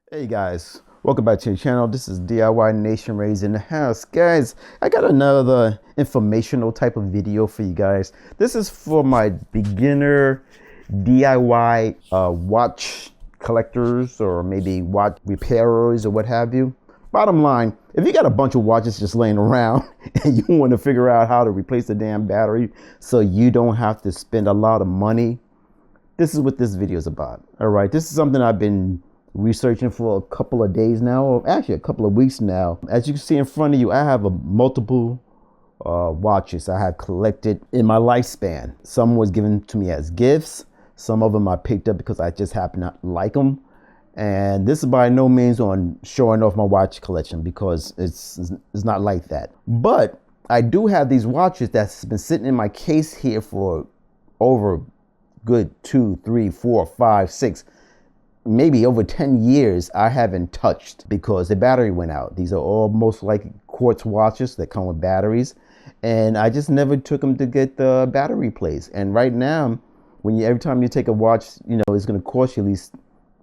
Hey guys, welcome back to your channel. This is DIY Nation Raised in the house. Guys, I got another informational type of video for you guys. This is for my beginner DIY watch collectors or maybe watch repairers or what have you. Bottom line, if you got a bunch of watches just laying around and you want to figure out how to replace the damn battery so you don't have to spend a lot of money, this is what this video is about. All right, this is something I've been researching for a couple of days now, or actually a couple of weeks now. As you can see in front of you, I have multiple watches I have collected in my lifespan. Some was given to me as gifts. Some of them I picked up because I just happen to like them. And this is by no means on showing off my watch collection because it's not like that. But I do have these watches that's been sitting in my case here for over good 2, 3, 4, 5, 6, maybe over 10 years I haven't touched because the battery went out. These are all most likely quartz watches that come with batteries, and I just never took them to get the battery replaced. And right now, every time you take a watch, it's going to cost you at least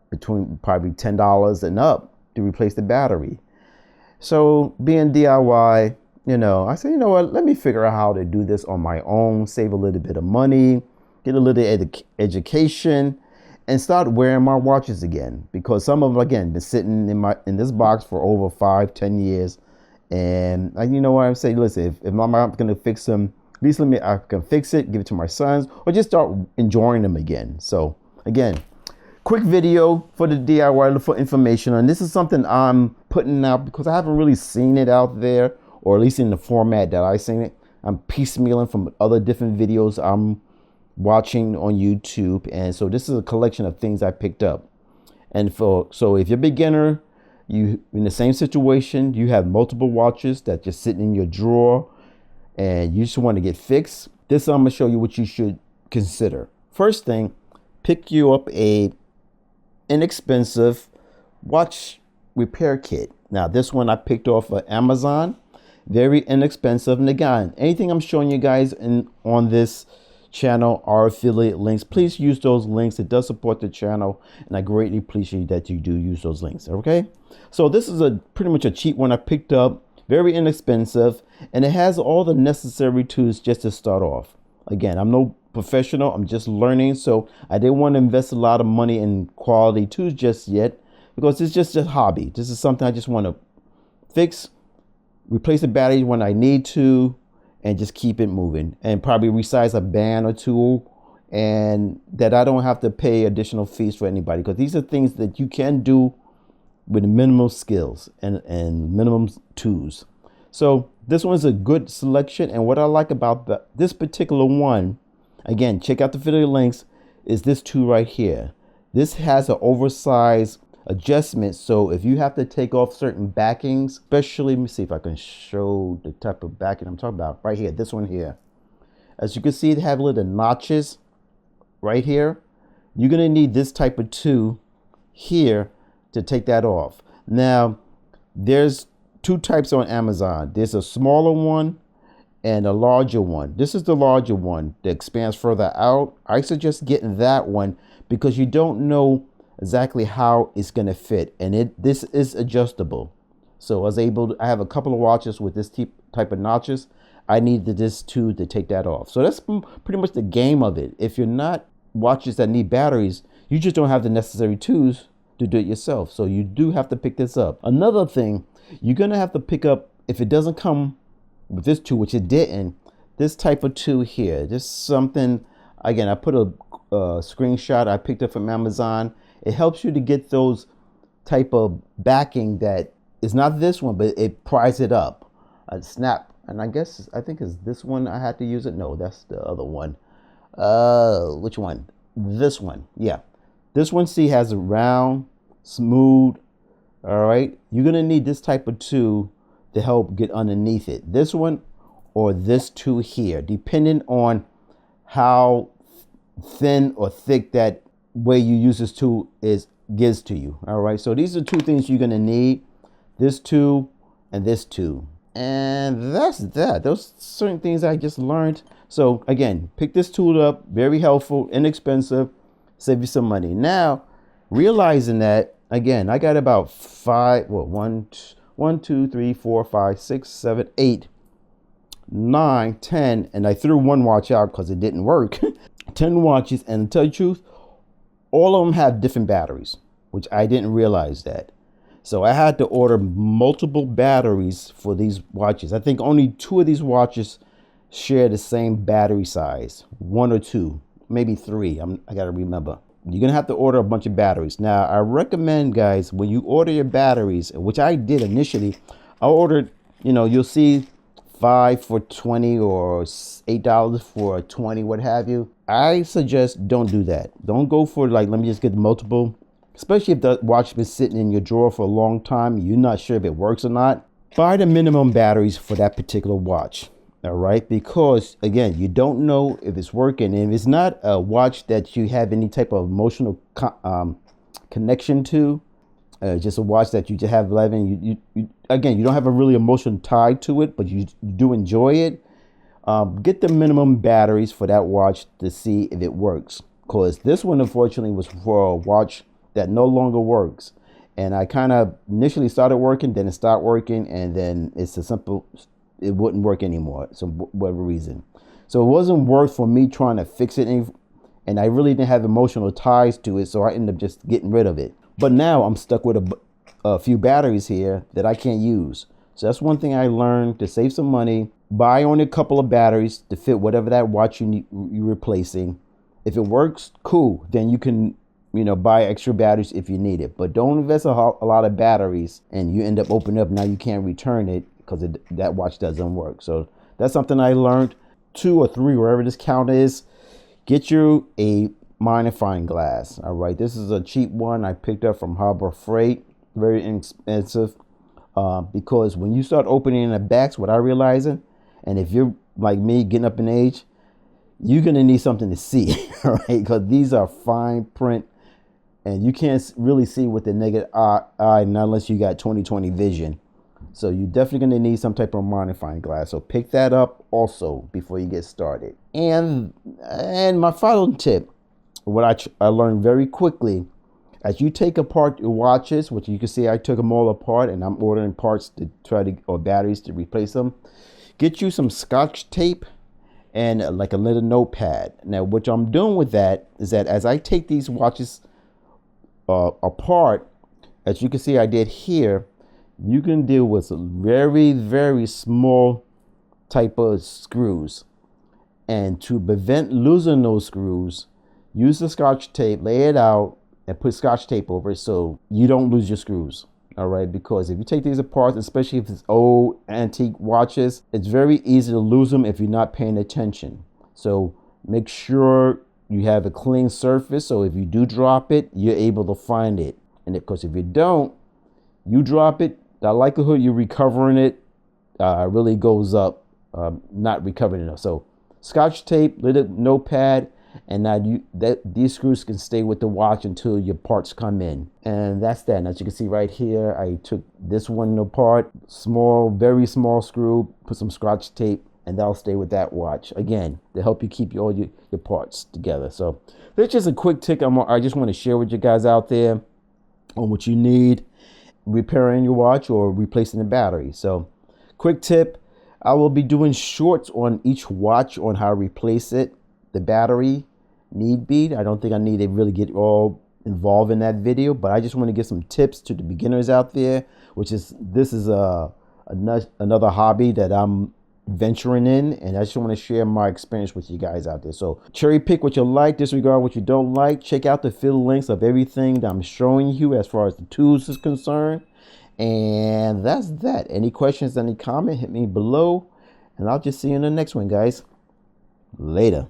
between probably $10 and up to replace the battery. So being DIY, I said, you know what, let me figure out how to do this on my own, save a little bit of money, get a little education, and start wearing my watches again, because some of them, again, been sitting in this box for over 5-10 years. And you know what I'm saying, listen, if I'm going to fix them, at least I can fix it, give it to my sons, or just start enjoying them again. So again, quick video for the DIY for information, and this is something I'm putting out because I haven't really seen it out there, or at least in the format that I've seen it. I'm piecemealing from other different videos I'm watching on YouTube, and so this is a collection of things I picked up. And so if you're a beginner, you in the same situation, you have multiple watches that just sitting in your drawer and you just want to get fixed, this I'm gonna show you what you should consider. First thing, pick you up a inexpensive watch repair kit. Now this one I picked off of Amazon, very inexpensive. And again, anything I'm showing you guys on this channel are affiliate links. Please use those links. It does support the channel, and I greatly appreciate that you do use those links. Okay, so this is pretty much a cheap one I picked up, very inexpensive, and it has all the necessary tools just to start off. Again, I'm no professional, I'm just learning, so I didn't want to invest a lot of money in quality tools just yet, because it's just a hobby. This is something I just want to fix, replace the battery when I need to, and just keep it moving, and probably resize a band or two, and that I don't have to pay additional fees for anybody, because these are things that you can do with minimal skills and minimum tools. So this one's a good selection, and what I like about this particular one, again, check out the video links, is this tool right here. This has an oversized adjustment, so if you have to take off certain backings, especially, let me see if I can show the type of backing I'm talking about right here, this one here. As you can see, they have little notches right here. You're going to need this type of tool here to take that off. Now there's two types on Amazon. There's a smaller one and a larger one. This is the larger one that expands further out. I suggest getting that one because you don't know exactly how it's going to fit, and this is adjustable. So I have a couple of watches with this type of notches. I needed this too to take that off. So that's pretty much the game of it. If you're not watches that need batteries, you just don't have the necessary tools to do it yourself. So you do have to pick this up. Another thing you're going to have to pick up, if it doesn't come with this tool, which it didn't, this type of tool here. This is something, again, I put a screenshot I picked up from Amazon. It helps you to get those type of backing that is not this one, but it pries it up. A snap, and I think it's this one I had to use it. No, that's the other one. Which one? This one. Yeah, this one. See, has a round, smooth. All right, you're gonna need this type of tool to help get underneath it. This one or this tool here, depending on how thin or thick that way you use this tool gives to you. All right, so these are two things you're gonna need: this tool and this tool. And that's that. Those certain things I just learned. So again, pick this tool up, very helpful, inexpensive, save you some money. Now, realizing that Again, I got about five, well, one, two, three, four, five, six, seven, 8, 9, 10, and I threw one watch out because it didn't work. 10 watches, and to tell you the truth, all of them have different batteries, which I didn't realize that. So I had to order multiple batteries for these watches. I think only 2 of these watches share the same battery size, 1 or 2, maybe 3. I gotta remember. You're gonna have to order a bunch of batteries. Now, I recommend, guys, when you order your batteries, which I did initially, I ordered, you'll see 5 for 20 or $8 for 20, what have you. I suggest don't do that. Don't go for like, let me just get multiple, especially if the watch has been sitting in your drawer for a long time. You're not sure if it works or not. Buy the minimum batteries for that particular watch. All right, because again, you don't know if it's working, and if it's not a watch that you have any type of emotional connection to, just a watch that you just have living. You again, you don't have a really emotional tie to it, but you do enjoy it. Get the minimum batteries for that watch to see if it works. Because this one, unfortunately, was for a watch that no longer works, and I kind of initially started working, then it stopped working, and then it's a simple. It wouldn't work anymore, so whatever reason. So it wasn't worth for me trying to fix it, and I really didn't have emotional ties to it, so I ended up just getting rid of it. But now I'm stuck with a few batteries here that I can't use. So that's one thing I learned: to save some money, buy only a couple of batteries to fit whatever that watch you're replacing. If it works, cool. Then you can buy extra batteries if you need it. But don't invest a lot of batteries and you end up opening up, now you can't return it because that watch doesn't work. So that's something I learned. 2 or 3, wherever this count is, get you a magnifying glass. All right, this is a cheap one I picked up from Harbor Freight. Very inexpensive, because when you start opening the backs, what I realizing, and if you're like me, getting up in age, you're gonna need something to see. All right, because these are fine print, and you can't really see with the naked eye unless you got 20/20 vision. So you're definitely going to need some type of magnifying glass. So pick that up also before you get started. And my final tip, what I learned very quickly, as you take apart your watches, which you can see I took them all apart, and I'm ordering parts or batteries to replace them. Get you some Scotch tape and like a little notepad. Now, what I'm doing with that is that as I take these watches apart, as you can see I did here, you can deal with very, very small type of screws. And to prevent losing those screws, use the Scotch tape, lay it out, and put Scotch tape over it so you don't lose your screws. All right, because if you take these apart, especially if it's old antique watches, it's very easy to lose them if you're not paying attention. So make sure you have a clean surface, so if you do drop it, you're able to find it. And because if you don't, you drop it, the likelihood you're recovering it really goes up, not recovering it. So Scotch tape, little notepad, and now these screws can stay with the watch until your parts come in. And that's that. And as you can see right here, I took this one apart, small, very small screw, put some Scotch tape, and that'll stay with that watch. Again, to help you keep all your parts together. So that's just a quick tip I just want to share with you guys out there on what you need repairing your watch or replacing the battery. So quick tip, I will be doing shorts on each watch on how to replace it, the battery, need be. I don't think I need to really get all involved in that video, but I just want to give some tips to the beginners out there, this is another hobby that I'm venturing in, and I just want to share my experience with you guys out there. So cherry pick what you like, disregard what you don't like. Check out the fill links of everything that I'm showing you as far as the tools is concerned. And that's that. Any questions, any comment, hit me below, and I'll just see you in the next one, guys. Later.